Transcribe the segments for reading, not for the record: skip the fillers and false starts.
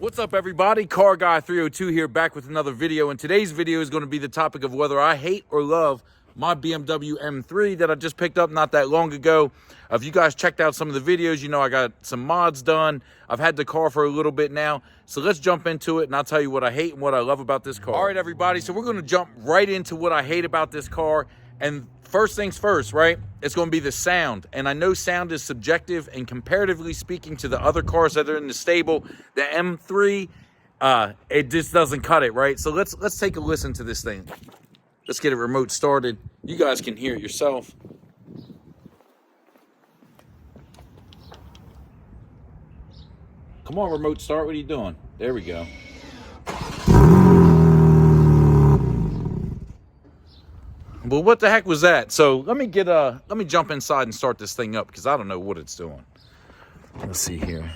What's up, everybody? Car Guy 302 here, back with another video. And today's video is going to be the topic of whether I hate or love my BMW M3 that I just picked up not that long ago. If you guys checked out some of the videos, you know I got some mods done. I've had the car for a little bit now. So let's jump into it and I'll tell you what I hate and what I love about this car. All right, everybody. So we're going to jump right into what I hate about this car. And first things first, right? It's going to be the sound. And I know sound is subjective, and comparatively speaking to the other cars that are in the stable, the M3, it just doesn't cut it, right? So let's take a listen to this thing. Let's get it remote started. You guys can hear it yourself. Come on, remote start. What are you doing? There we go. Well, what the heck was that? So let me jump inside and start this thing up because I don't know what it's doing. Let's see here.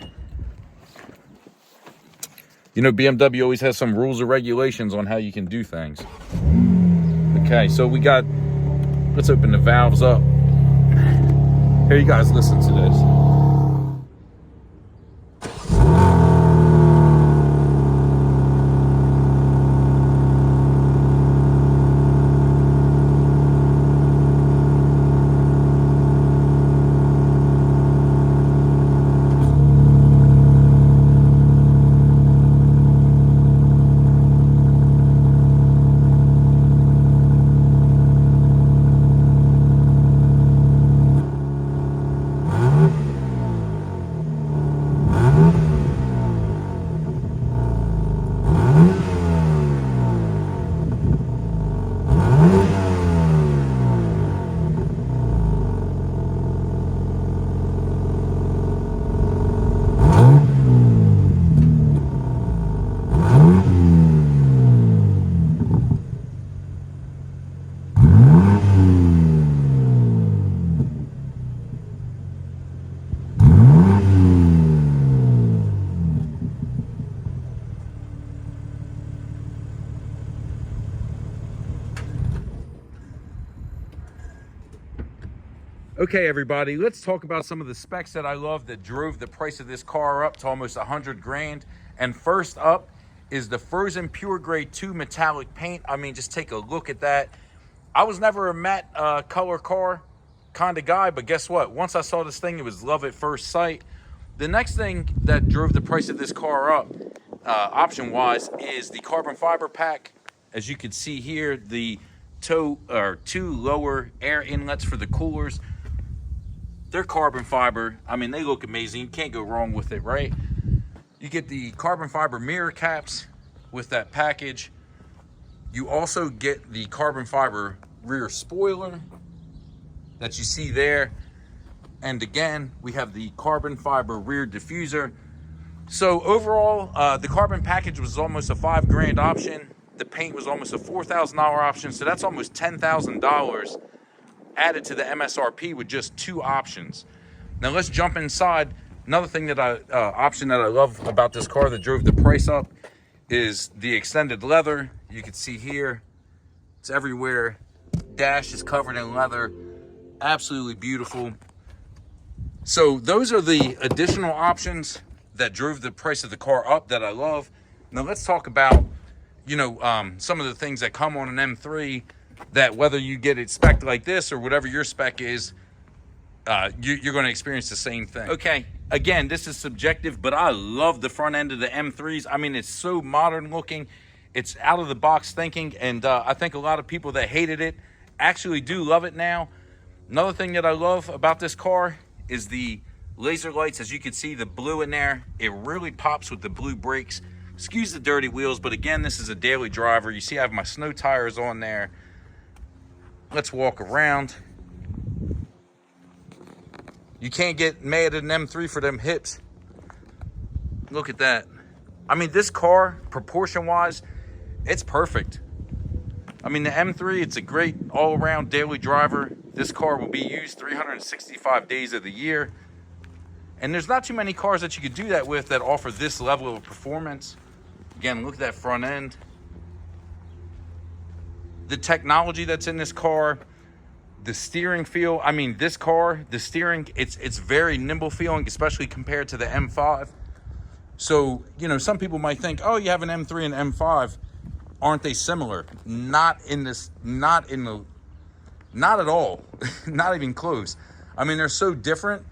You know, BMW always has some rules or regulations on how you can do things. Okay, so let's open the valves up. Here, you guys listen to this. Okay, everybody, let's talk about some of the specs that I love that drove the price of this car up to almost 100 grand. And first up is the Frozen Pure Grade 2 metallic paint. I mean, just take a look at that. I was never a matte color car kind of guy, but guess what? Once I saw this thing, it was love at first sight. The next thing that drove the price of this car up, option-wise, is the carbon fiber pack. As you can see here, the two lower air inlets for the coolers. They're carbon fiber. I mean, they look amazing. You can't go wrong with it, right? You get the carbon fiber mirror caps with that package. You also get the carbon fiber rear spoiler that you see there. And again, we have the carbon fiber rear diffuser. So overall, the carbon package was almost a $5 grand option. The paint was almost a $4,000 option. So that's almost $10,000 added to the MSRP with just two options. Now let's jump inside. Another thing that option that I love about this car that drove the price up is the extended leather. You can see here, it's everywhere. Dash is covered in leather. Absolutely beautiful. So those are the additional options that drove the price of the car up that I love. Now let's talk about, you know, some of the things that come on an M3 that whether you get it spec'd like this or whatever your spec is, you're going to experience the same thing. Okay, again, this is subjective, but I love the front end of the M3s. I mean, it's so modern looking. It's out of the box thinking, and I think a lot of people that hated it actually do love it now. Another thing that I love about this car is the laser lights. As you can see, the blue in there, it really pops with the blue brakes. Excuse the dirty wheels, but again, this is a daily driver. You see I have my snow tires on there. Let's walk around. You can't get mad at an M3 for them hips. Look at that. I mean, this car, proportion-wise, it's perfect. I mean, the M3, it's a great all-around daily driver. This car will be used 365 days of the year. And there's not too many cars that you could do that with that offer this level of performance. Again, look at that front end. The technology that's in this car, the steering feel. I mean, this car, the steering, it's very nimble feeling, especially compared to the M5. So, you know, some people might think, oh, you have an M3 and M5. Aren't they similar? Not at all. Not even close. I mean, they're so different.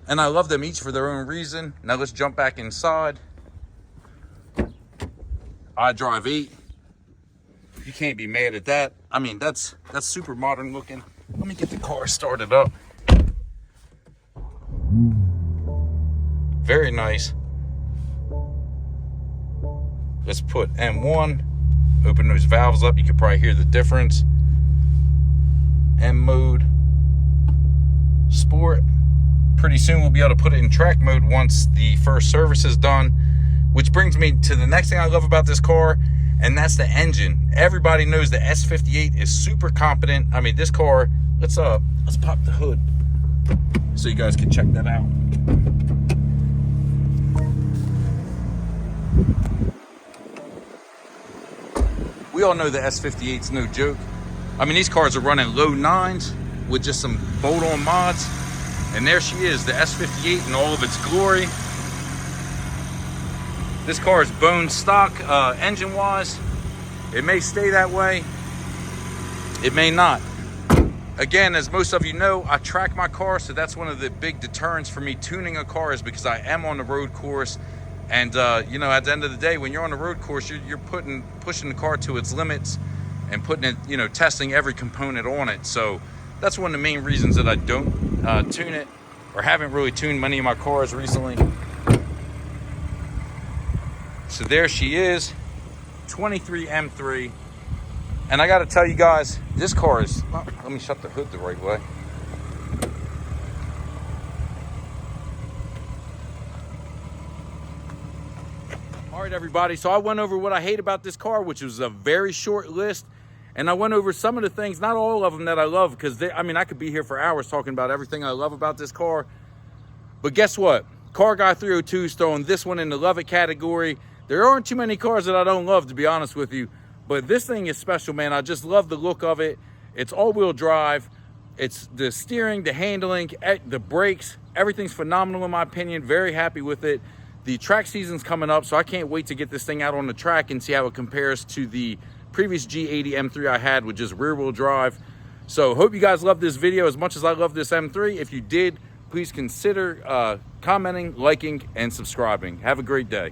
And I love them each for their own reason. Now let's jump back inside. I drive 8. You can't be mad at that. I mean, that's super modern looking. Let me get the car started up. Very nice. Let's put M1. Open those valves up. You can probably hear the difference. M mode. Sport. Pretty soon we'll be able to put it in track mode once the first service is done. Which brings me to the next thing I love about this car, and that's the engine. Everybody knows the S58 is super competent. I mean, this car, let's pop the hood so you guys can check that out. We all know the S58's no joke. I mean, these cars are running low 9s with just some bolt-on mods. And there she is, the S58 in all of its glory. This car is bone stock engine-wise. It may stay that way. It may not. Again, as most of you know, I track my car, so that's one of the big deterrents for me tuning a car, is because I am on the road course. And you know, at the end of the day, when you're on the road course, you're pushing the car to its limits and putting it, you know, testing every component on it. So that's one of the main reasons that I don't tune it, or haven't really tuned many of my cars recently. So there she is, 23 M3. And I got to tell you guys, this car is, well, let me shut the hood the right way. All right, everybody, so I went over what I hate about this car, which was a very short list. And I went over some of the things, not all of them, that I love, because I mean, I could be here for hours talking about everything I love about this car. But guess what? Car Guy 302 is throwing this one in the love it category. There aren't too many cars that I don't love, to be honest with you. But this thing is special, man. I just love the look of it. It's all-wheel drive. It's the steering, the handling, the brakes. Everything's phenomenal in my opinion. Very happy with it. The track season's coming up, so I can't wait to get this thing out on the track and see how it compares to the previous G80 M3 I had with just rear-wheel drive. So hope you guys love this video as much as I love this M3. If you did, please consider commenting, liking, and subscribing. Have a great day.